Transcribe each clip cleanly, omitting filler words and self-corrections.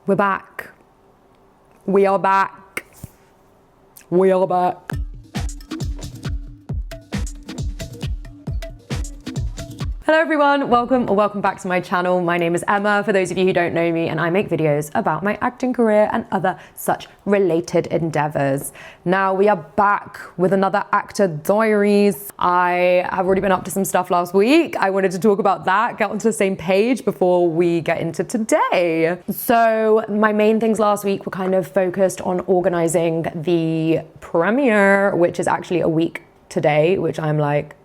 We're back. We are back. We are back. Hello everyone, welcome back to my channel. My name is Emma, for those of you who don't know me, and I make videos about my acting career and other such related endeavors. Now we are back with another Actor Diaries. I have already been up to some stuff last week. I wanted to talk about that, get onto the same page before we get into today. So my main things last week were kind of focused on organizing the premiere, which is actually a week today, which I'm like,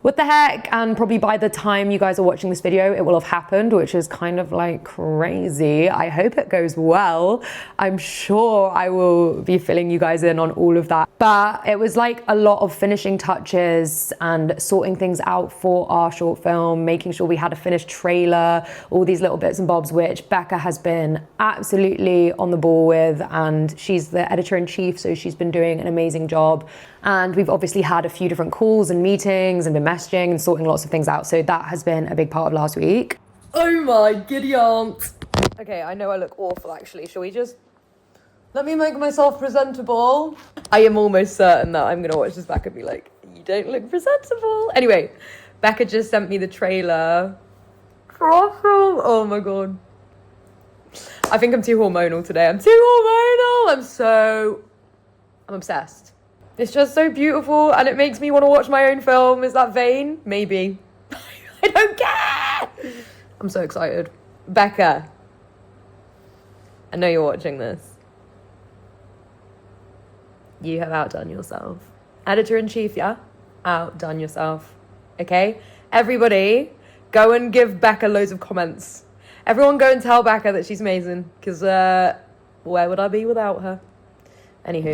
what the heck? And probably by the time you guys are watching this video, it will have happened, which is kind of like crazy. I hope it goes well. I'm sure I will be filling you guys in on all of that. But it was like a lot of finishing touches and sorting things out for our short film, making sure we had a finished trailer, all these little bits and bobs, which Becca has been absolutely on the ball with. And she's the editor-in-chief, so she's been doing an amazing job. And we've obviously had a few different calls and meetings and been messaging and sorting lots of things out. So that has been a big part of last week. Oh my giddy aunt. Okay, I know I look awful actually. Shall we just, let me make myself presentable? I am almost certain that I'm gonna watch this back and be like, you don't look presentable. Anyway, Becca just sent me the trailer for our film. Oh my God. I think I'm too hormonal today. I'm too hormonal. I'm obsessed. It's just so beautiful and it makes me want to watch my own film. Is that vain? Maybe. I don't care. I'm so excited. Becca, I know you're watching this. You have outdone yourself. Editor-in-chief, yeah? Outdone yourself. Okay? Everybody, go and give Becca loads of comments. Everyone go and tell Becca that she's amazing. Because where would I be without her? Anywho.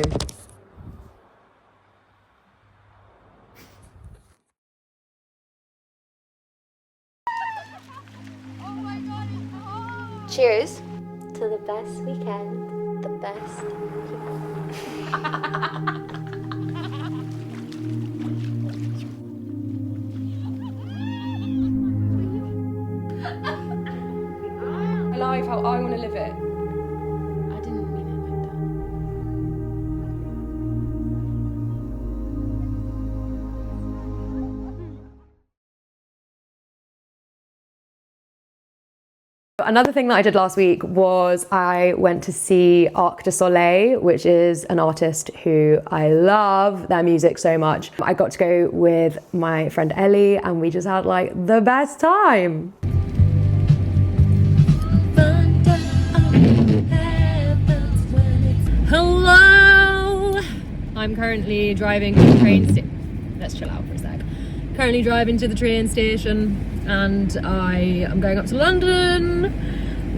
Cheers to the best weekend, the best people. Life how I want to live it. I didn't mean it like that. Another thing that I did last week was I went to see Arc de Soleil, which is an artist who I love their music so much. I got to go with my friend Ellie and we just had like the best time. Hello! I'm currently driving to the train station. Let's chill out for a sec. Currently driving to the train station and I am going up to London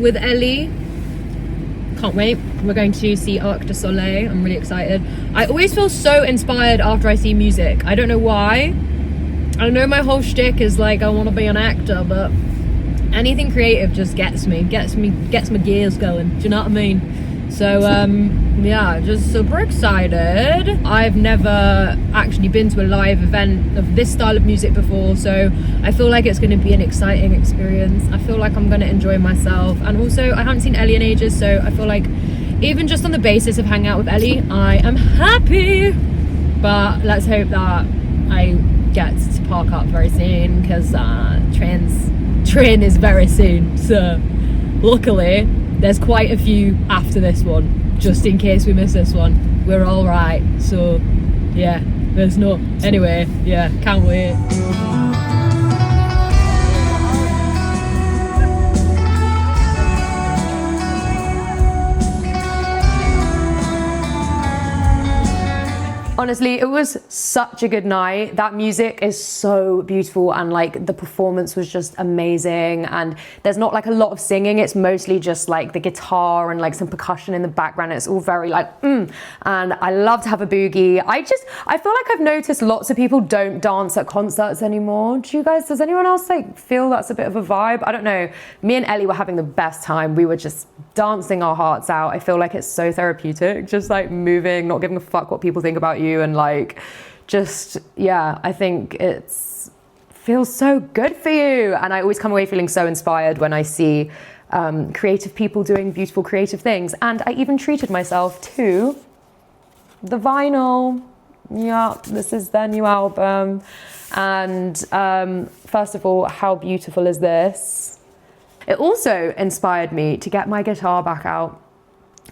with Ellie. Can't wait. We're going to see Arc de Soleil. I'm really excited. I always feel so inspired after I see music. I don't know why. I know my whole shtick is like I want to be an actor, but anything creative just gets my gears going. Do you know what I mean? So yeah, just super excited. I've never actually been to a live event of this style of music before, so I feel like it's going to be an exciting experience. I feel like I'm going to enjoy myself, and also I haven't seen Ellie in ages, so I feel like even just on the basis of hanging out with Ellie, I am happy. But let's hope that I get to park up very soon, because train is very soon. So luckily there's quite a few after this one, just in case we miss this one. We're all right. So yeah, there's no, anyway, yeah, can't wait. Honestly, it was such a good night. That music is so beautiful and like the performance was just amazing, and there's not like a lot of singing. It's mostly just like the guitar and like some percussion in the background. It's all very like and I love to have a boogie. I feel like I've noticed lots of people don't dance at concerts anymore. Does anyone else like feel that's a bit of a vibe? I don't know. Me and Ellie were having the best time. We were just dancing our hearts out. I feel like it's so therapeutic, just like moving, not giving a fuck what people think about you, and like just, yeah, I think it's feels so good for you. And I always come away feeling so inspired when I see creative people doing beautiful creative things. And I even treated myself to the vinyl. Yeah, this is their new album. And first of all, how beautiful is this? It also inspired me to get my guitar back out.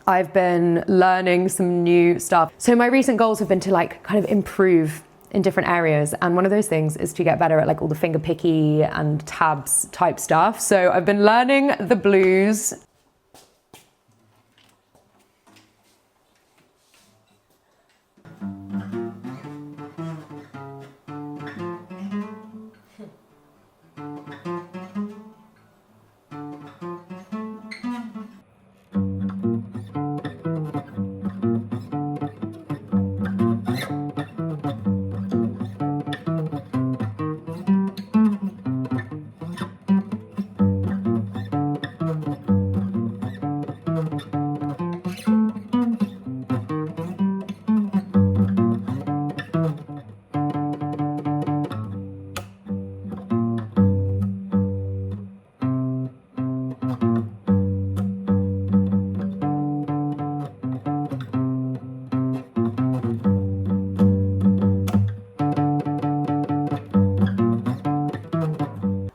I've been learning some new stuff. So my recent goals have been to like kind of improve in different areas. And one of those things is to get better at like all the finger picky and tabs type stuff. So I've been learning the blues.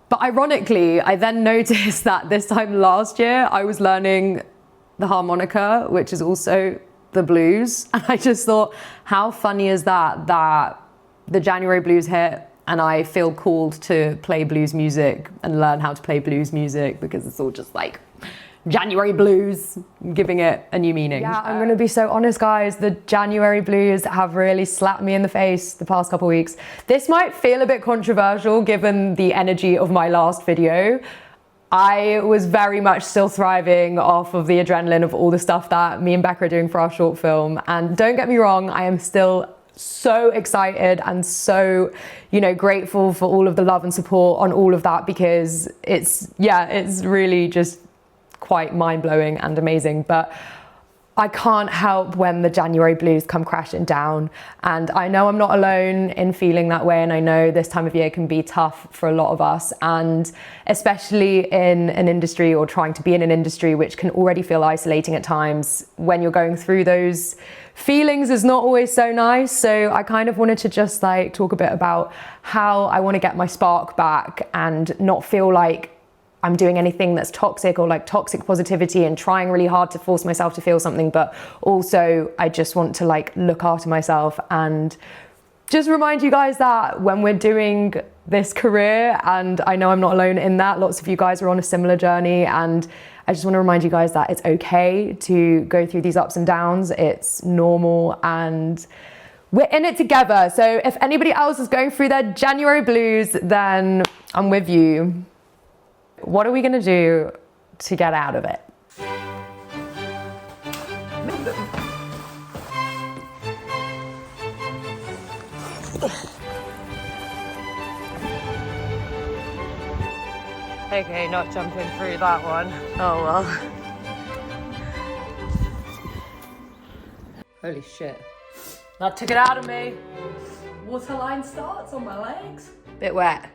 But ironically, I then noticed that this time last year, I was learning the harmonica, which is also the blues. And I just thought, how funny is that the January blues hit and I feel called to play blues music and learn how to play blues music, because it's all just like January blues, giving it a new meaning. Yeah, I'm gonna be so honest, guys. The January blues have really slapped me in the face the past couple of weeks. This might feel a bit controversial given the energy of my last video. I was very much still thriving off of the adrenaline of all the stuff that me and Becca are doing for our short film. And don't get me wrong, I am still so excited and so, grateful for all of the love and support on all of that, because it's really just quite mind-blowing and amazing. But I can't help when the January blues come crashing down, and I know I'm not alone in feeling that way, and I know this time of year can be tough for a lot of us, and especially in an industry, or trying to be in an industry which can already feel isolating at times. When you're going through those feelings is not always so nice. So I kind of wanted to just like talk a bit about how I want to get my spark back and not feel like I'm doing anything that's toxic, or like toxic positivity and trying really hard to force myself to feel something. But also I just want to like look after myself and just remind you guys that when we're doing this career, and I know I'm not alone in that, lots of you guys are on a similar journey, and I just want to remind you guys that it's okay to go through these ups and downs. It's normal and we're in it together. So if anybody else is going through their January blues, then I'm with you. What are we gonna do to get out of it? Okay, not jumping through that one. Oh well. Holy shit. That took it out of me. Waterline starts on my legs. Bit wet.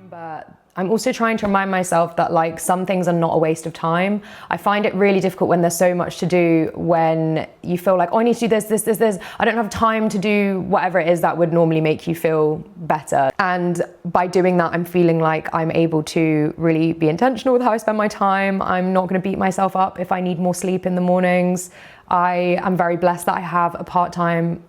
But I'm also trying to remind myself that like some things are not a waste of time. I find it really difficult when there's so much to do, when you feel like, oh, I need to do this. I don't have time to do whatever it is that would normally make you feel better. And by doing that, I'm feeling like I'm able to really be intentional with how I spend my time. I'm not going to beat myself up if I need more sleep in the mornings. I am very blessed that I have a part-time,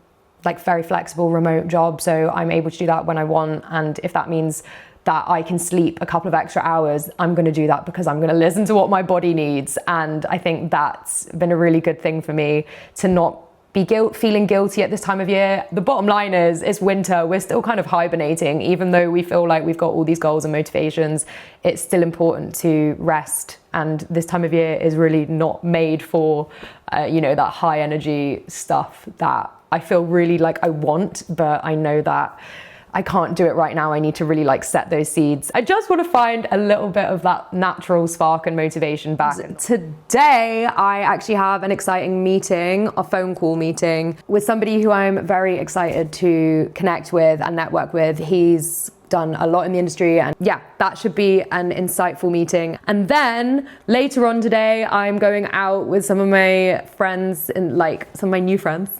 like very flexible remote job. So I'm able to do that when I want. And if that means that I can sleep a couple of extra hours, I'm gonna do that, because I'm gonna listen to what my body needs. And I think that's been a really good thing for me, to not feeling guilty at this time of year. The bottom line is, it's winter. We're still kind of hibernating, even though we feel like we've got all these goals and motivations. It's still important to rest. And this time of year is really not made for, you know, that high energy stuff that I feel really like I want, but I know that I can't do it right now. I need to really like set those seeds. I just want to find a little bit of that natural spark and motivation back. Today, I actually have an exciting meeting, a phone call meeting with somebody who I'm very excited to connect with and network with. He's done a lot in the industry, and yeah, that should be an insightful meeting. And then later on today, I'm going out with some of my friends and like some of my new friends.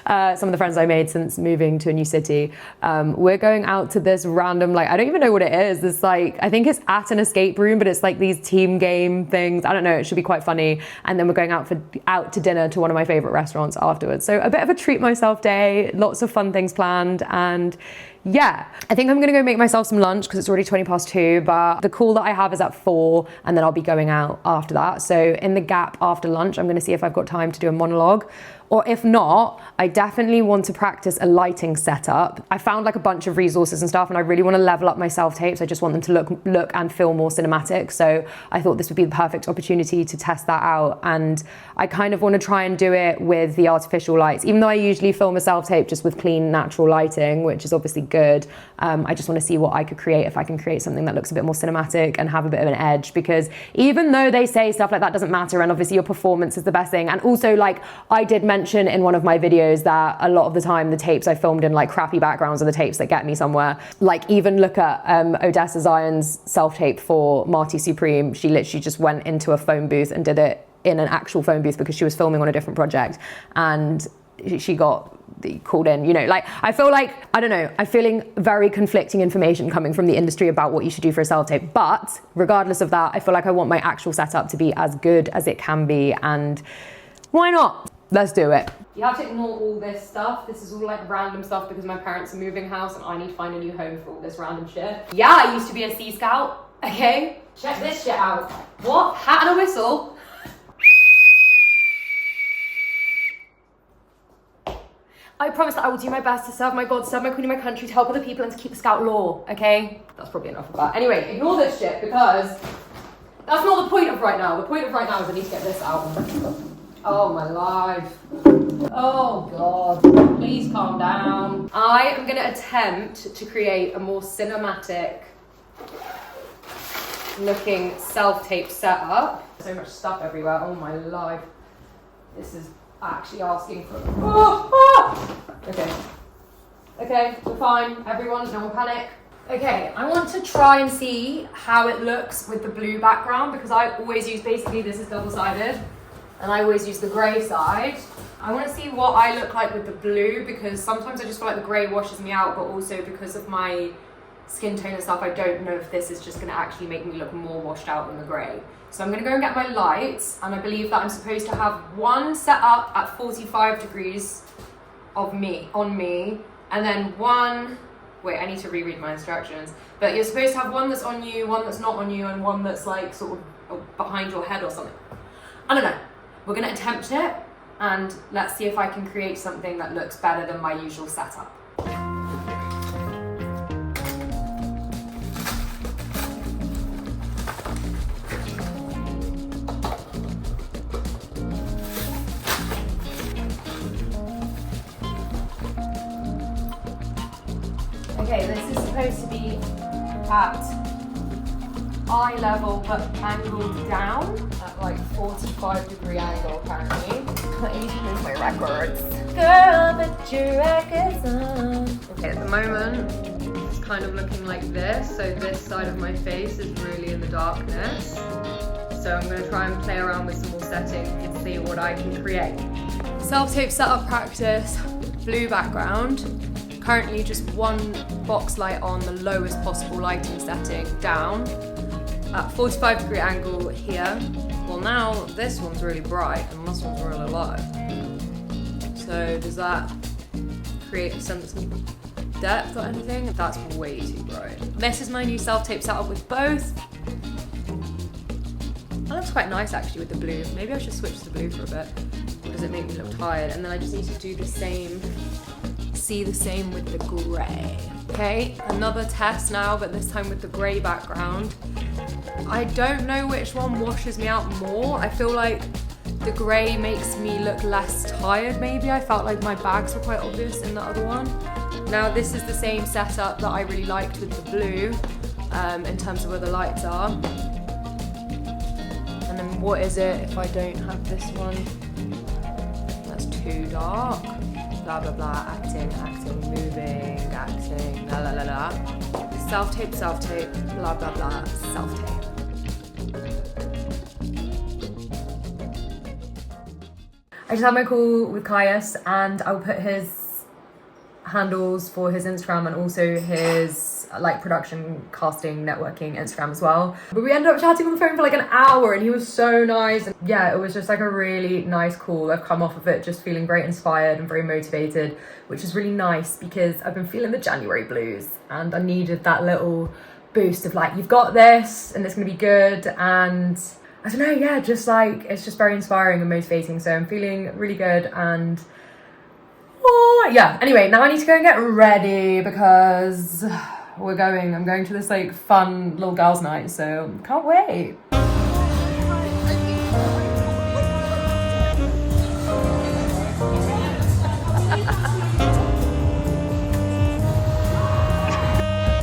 Some of the friends I made since moving to a new city. We're going out to this random, like, I don't even know what it is. It's like, I think it's at an escape room, but it's like these team game things. I don't know, it should be quite funny. And then we're going out to dinner to one of my favorite restaurants afterwards. So a bit of a treat myself day, lots of fun things planned. And yeah, I think I'm gonna go make myself some lunch because it's already 2:20, but the call that I have is at 4 and then I'll be going out after that. So in the gap after lunch, I'm gonna see if I've got time to do a monologue. Or if not, I definitely want to practice a lighting setup. I found like a bunch of resources and stuff, and I really want to level up my self-tapes. I just want them to look and feel more cinematic. So I thought this would be the perfect opportunity to test that out. And I kind of want to try and do it with the artificial lights. Even though I usually film a self-tape just with clean, natural lighting, which is obviously good. I just want to see what I could create, if I can create something that looks a bit more cinematic and have a bit of an edge. Because even though they say stuff like that doesn't matter, and obviously your performance is the best thing. And also, like, I did mention in one of my videos that a lot of the time the tapes I filmed in like crappy backgrounds are the tapes that get me somewhere. Like, even look at Odessa Zion's self-tape for Marty Supreme. She literally just went into a phone booth and did it in an actual phone booth because she was filming on a different project, and she got called in, you know. Like, I feel like, I don't know, I'm feeling very conflicting information coming from the industry about what you should do for a self-tape. But regardless of that, I feel like I want my actual setup to be as good as it can be, and why not? Let's do it. You have to ignore all this stuff. This is all like random stuff because my parents are moving house and I need to find a new home for all this random shit. Yeah, I used to be a Sea Scout, okay? Check this shit out. What? Hat and a whistle? I promise that I will do my best to serve my God, serve my queen and my country, to help other people and to keep the Scout law, okay? That's probably enough of that. Anyway, ignore this shit because that's not the point of right now. The point of right now is I need to get this out. Oh my life. Oh God, please calm down. I am gonna attempt to create a more cinematic looking self-tape setup. So much stuff everywhere, oh my life. This is actually asking for, Okay, we're fine, everyone, no more panic. Okay, I want to try and see how it looks with the blue background because I always use, basically this is double-sided, and I always use the grey side. I want to see what I look like with the blue because sometimes I just feel like the grey washes me out, but also because of my skin tone and stuff, I don't know if this is just going to actually make me look more washed out than the grey. So I'm going to go and get my lights, and I believe that I'm supposed to have one set up at 45 degrees on me, and then one, wait, I need to reread my instructions, but you're supposed to have one that's on you, one that's not on you, and one that's like sort of behind your head or something. I don't know. We're going to attempt it, and let's see if I can create something that looks better than my usual setup. Okay, this is supposed to be at eye level but angled down at like 45-degree angle apparently. Here's my records. Girl, put your records on. Okay, at the moment it's kind of looking like this. So this side of my face is really in the darkness. So I'm going to try and play around with some more settings and see what I can create. Self-tape setup practice, blue background. Currently just one box light on, the lowest possible lighting setting down at 45-degree angle here. Well, now this one's really bright and this one's really low. So does that create a sense of depth or anything? That's way too bright. This is my new self-tape setup with both. That looks quite nice actually with the blue. Maybe I should switch to the blue for a bit. Or does it make me look tired? And then I just need to do the same, see the same with the grey. Okay, another test now, but this time with the grey background. I don't know which one washes me out more. I feel like the grey makes me look less tired maybe. I felt like my bags were quite obvious in the other one. Now this is the same setup that I really liked with the blue in terms of where the lights are. And then what is it if I don't have this one? That's too dark. Blah, blah, blah, acting, moving, acting, la, la, la, la. Self-tape, blah, blah, blah, self-tape. I just had my call with Caius and I'll put his handles for his Instagram and also his like production, casting, networking Instagram as well. But we ended up chatting on the phone for like an hour and he was so nice. And yeah, it was just like a really nice call. I've come off of it just feeling very inspired and very motivated, which is really nice because I've been feeling the January blues and I needed that little boost of like, you've got this and it's gonna be good. And I don't know, yeah, just like, it's just very inspiring and motivating. So I'm feeling really good and yeah, anyway, now I need to go and get ready because I'm going to this like fun little girls' night, so can't wait.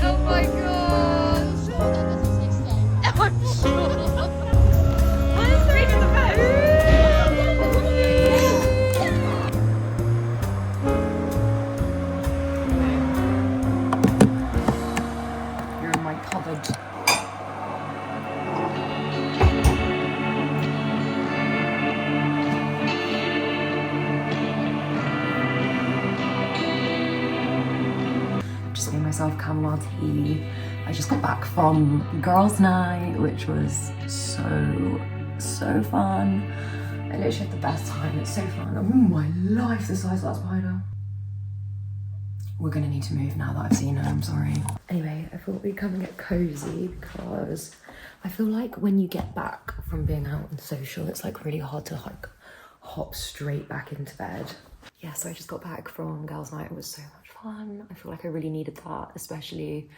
Oh my gosh! I'm sure. What is making the best? You're in my cupboard. Just made myself chamomile tea. I just got back from girls' night, which was so fun. I literally had the best time. It's so fun. Oh my life, the size of that spider. We're gonna need to move now that I've seen her, I'm sorry. Anyway, I thought we'd come and get cozy because I feel like when you get back from being out and social, it's like really hard to like hop straight back into bed. Yeah, so I just got back from girls' night. It was so much fun. I feel like I really needed that, especially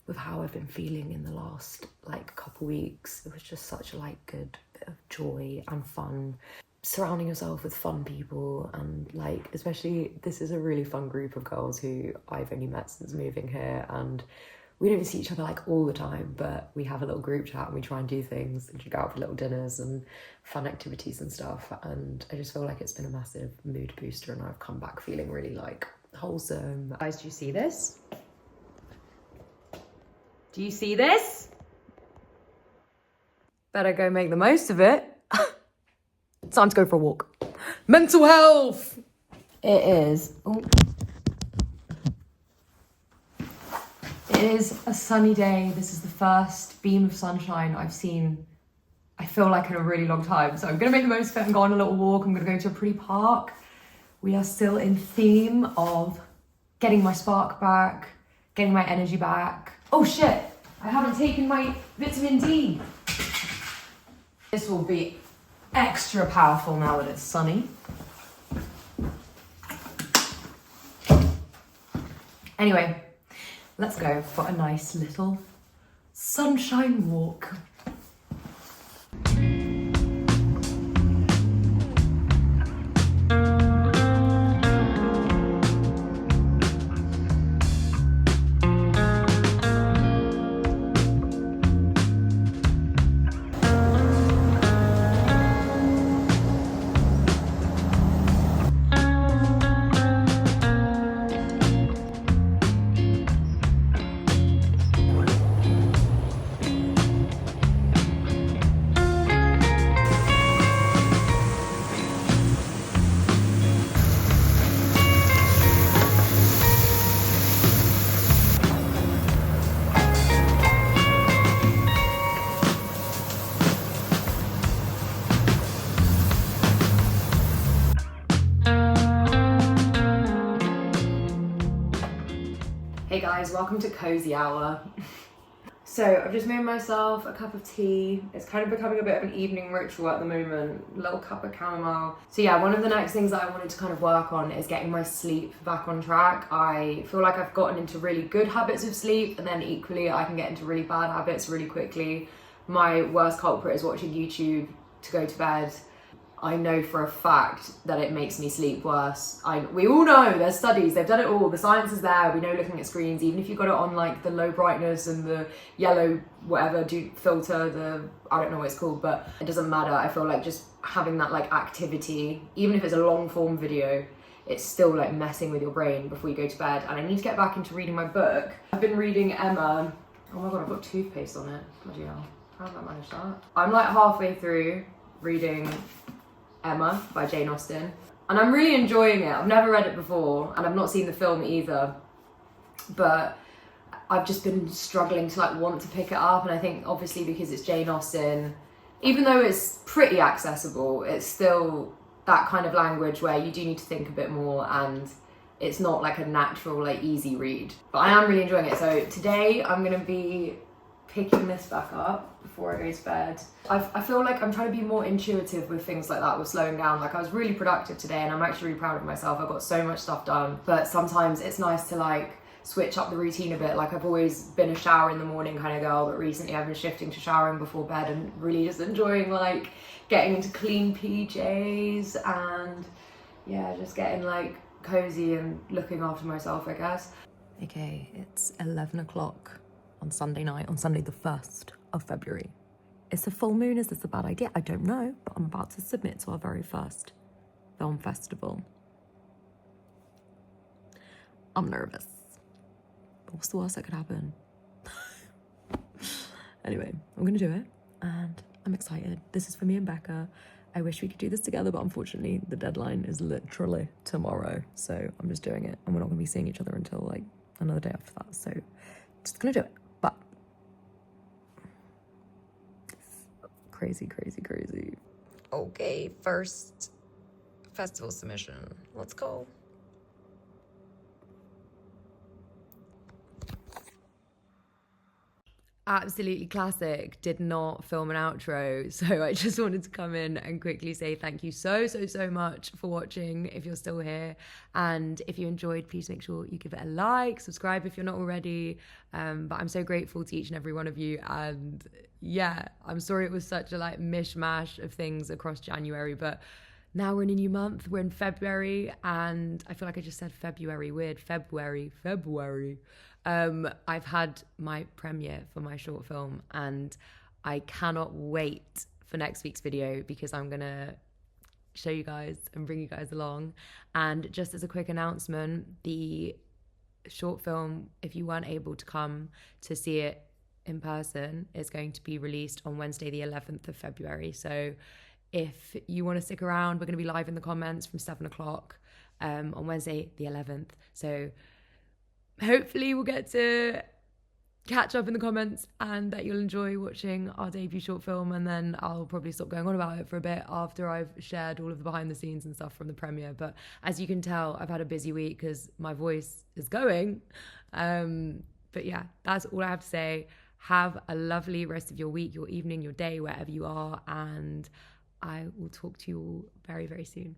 with how I've been feeling in the last like couple weeks. It was just such a like good bit of joy and fun. Surrounding yourself with fun people and like, especially this is a really fun group of girls who I've only met since moving here and we don't see each other like all the time, but we have a little group chat and we try and do things and go out for little dinners and fun activities and stuff. And I just feel like it's been a massive mood booster and I've come back feeling really like wholesome. Guys, do you see this? Do you see this? Better go make the most of it. It's time to go for a walk. Mental health! It is. Oh. It is a sunny day. This is the first beam of sunshine I've seen, I feel like, in a really long time. So I'm gonna make the most of it and go on a little walk. I'm gonna go to a pretty park. We are still in theme of getting my spark back, getting my energy back. Oh shit, I haven't taken my vitamin D. This will be extra powerful now that it's sunny. Anyway, let's go for a nice little sunshine walk. Hey guys, welcome to Cozy Hour. So I've just made myself a cup of tea. It's kind of becoming a bit of an evening ritual at the moment. A little cup of chamomile. So yeah, one of the next things that I wanted to kind of work on is getting my sleep back on track. I feel like I've gotten into really good habits of sleep, and then equally I can get into really bad habits really quickly. My worst culprit is watching YouTube to go to bed. I know for a fact that it makes me sleep worse. We all know, there's studies, they've done it all, the science is there. We know looking at screens, even if you've got it on like the low brightness and the yellow whatever filter, I don't know what it's called, but it doesn't matter. I feel like just having that like activity, even if it's a long form video, it's still like messing with your brain before you go to bed. And I need to get back into reading my book. I've been reading Emma. Oh my god, I've got toothpaste on it. Bloody hell, how did I manage that? I'm like halfway through reading Emma by Jane Austen, and I'm really enjoying it. I've never read it before, and I've not seen the film either, but I've just been struggling to like want to pick it up. And I think obviously because it's Jane Austen, even though it's pretty accessible, it's still that kind of language where you do need to think a bit more, and it's not like a natural like easy read, but I am really enjoying it. So today I'm gonna be picking this back up before I go to bed. I feel like I'm trying to be more intuitive with things like that, with slowing down. Like I was really productive today, and I'm actually really proud of myself. I got so much stuff done, but sometimes it's nice to like switch up the routine a bit. Like I've always been a shower in the morning kind of girl, but recently I've been shifting to showering before bed and really just enjoying like getting into clean PJs and yeah, just getting like cozy and looking after myself, I guess. Okay, it's 11 o'clock on Sunday night, on Sunday the 1st of February. It's a full moon. Is this a bad idea? I don't know, but I'm about to submit to our very first film festival. I'm nervous. But what's the worst that could happen? Anyway, I'm gonna do it, and I'm excited. This is for me and Becca. I wish we could do this together, but unfortunately the deadline is literally tomorrow. So I'm just doing it, and we're not gonna be seeing each other until like another day after that. So just gonna do it. But crazy, crazy, crazy. Okay, first festival submission. Let's go. Absolutely classic. Did not film an outro, so I just wanted to come in and quickly say thank you so much for watching, if you're still here. And if you enjoyed, please make sure you give it a like, subscribe if you're not already. But I'm so grateful to each and every one of you. And yeah, I'm sorry it was such a like mishmash of things across January, but now we're in a new month. We're in February, and I feel like I just said February. Weird. February. I've had my premiere for my short film, and I cannot wait for next week's video because I'm gonna show you guys and bring you guys along. And just as a quick announcement, the short film, if you weren't able to come to see it in person, is going to be released on Wednesday the 11th of February. So if you want to stick around, we're going to be live in the comments from 7 o'clock on Wednesday the 11th. So hopefully we'll get to catch up in the comments and that you'll enjoy watching our debut short film. And then I'll probably stop going on about it for a bit after I've shared all of the behind the scenes and stuff from the premiere. But as you can tell, I've had a busy week because my voice is going. But yeah, that's all I have to say. Have a lovely rest of your week, your evening, your day, wherever you are. And I will talk to you all very, very soon.